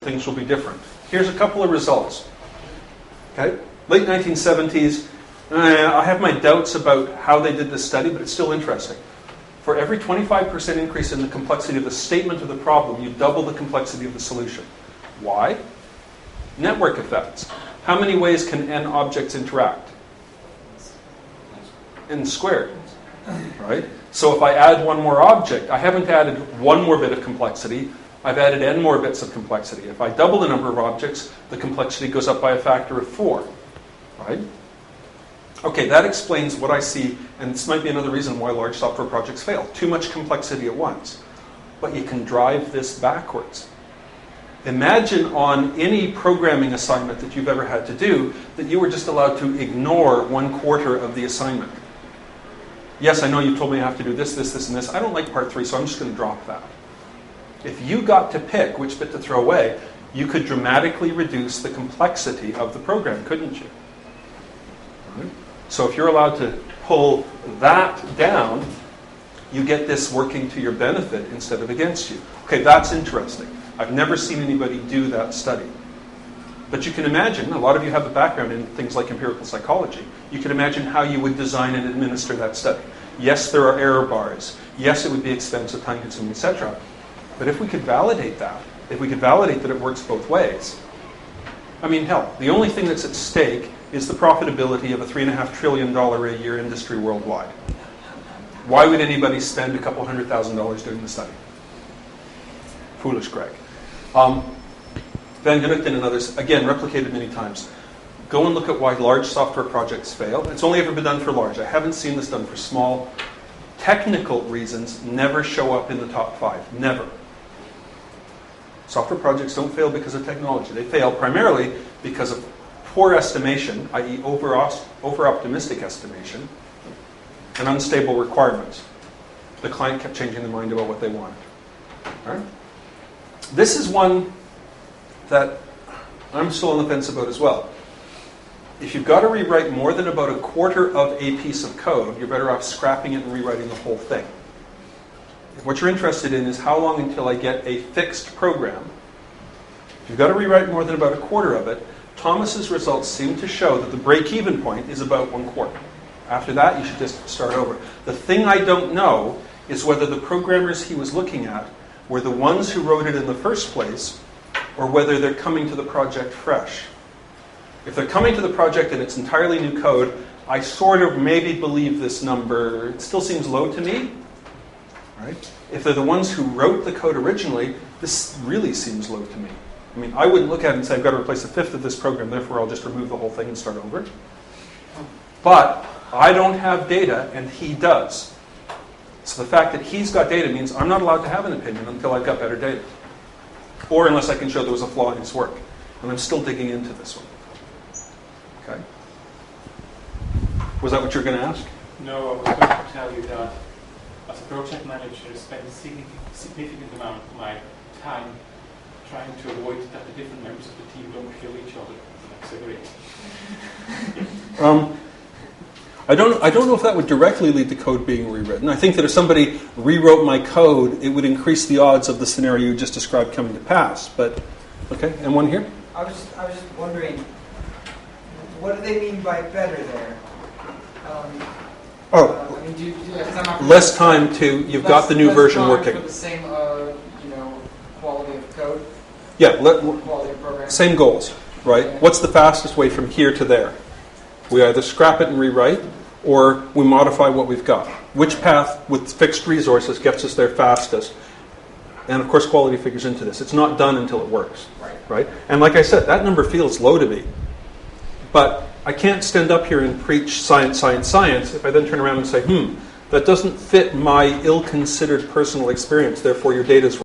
things will be different. Here's a couple of results. Okay, late 1970s. I have my doubts about how they did this study, but it's still interesting. For every 25% increase in the complexity of the statement of the problem, you double the complexity of the solution. Why? Network effects. How many ways can n objects interact? N squared, right? So if I add one more object, I haven't added one more bit of complexity, I've added n more bits of complexity. If I double the number of objects, the complexity goes up by a factor of 4, right? Okay, that explains what I see, and this might be another reason why large software projects fail. Too much complexity at once. But you can drive this backwards. Imagine on any programming assignment that you've ever had to do that you were just allowed to ignore 1/4 of the assignment. Yes, I know you told me I have to do this, this, this, and this. I don't like part 3, so I'm just going to drop that. If you got to pick which bit to throw away, you could dramatically reduce the complexity of the program, couldn't you? Right? So if you're allowed to pull that down, you get this working to your benefit instead of against you. Okay, that's interesting. I've never seen anybody do that study. But you can imagine, a lot of you have a background in things like empirical psychology. You can imagine how you would design and administer that study. Yes, there are error bars. Yes, it would be expensive, time-consuming, etc. But if we could validate that, if we could validate that it works both ways, I mean, hell, the only thing that's at stake is the profitability of a $3.5 trillion a year industry worldwide. Why would anybody spend a couple $100,000 doing the study? Foolish, Greg. Van Gunnington and others, again, replicated many times. Go and look at why large software projects fail. It's only ever been done for large. I haven't seen this done for small. Technical reasons never show up in the top 5. Never. Software projects don't fail because of technology. They fail primarily because of poor estimation, i.e. over-optimistic estimation, and unstable requirements. The client kept changing their mind about what they wanted. All right? This is one that I'm still on the fence about as well. If you've got to rewrite more than about 1/4 of a piece of code, you're better off scrapping it and rewriting the whole thing. What you're interested in is how long until I get a fixed program. If you've got to rewrite more than about 1/4 of it, Thomas's results seem to show that the break-even point is about 1/4. After that, you should just start over. The thing I don't know is whether the programmers he was looking at were the ones who wrote it in the first place, or whether they're coming to the project fresh. If they're coming to the project and it's entirely new code, I sort of maybe believe this number. It still seems low to me. Right? If they're the ones who wrote the code originally, this really seems low to me. I mean, I wouldn't look at it and say, I've got to replace 1/5 of this program, therefore I'll just remove the whole thing and start over. But I don't have data, and he does. So the fact that he's got data means I'm not allowed to have an opinion until I've got better data. Or unless I can show there was a flaw in his work. And I'm still digging into this one. Okay? Was that what you were going to ask? No, I was going to tell you that as a project manager, I spend a significant amount of my time trying to avoid that the different members of the team don't kill each other. That's a great. I don't know if that would directly lead to code being rewritten. I think that if somebody rewrote my code, it would increase the odds of the scenario you just described coming to pass. But okay, and one here. I was just wondering, what do they mean by better there? I mean, less time to you've got the new version working. For the same, quality of code. Yeah, quality of program. Same goals, right? Okay. What's the fastest way from here to there? We either scrap it and rewrite, or we modify what we've got. Which path with fixed resources gets us there fastest? And of course, quality figures into this. It's not done until it works, right? And like I said, that number feels low to me. But I can't stand up here and preach science, science, science if I then turn around and say, that doesn't fit my ill-considered personal experience, therefore your data's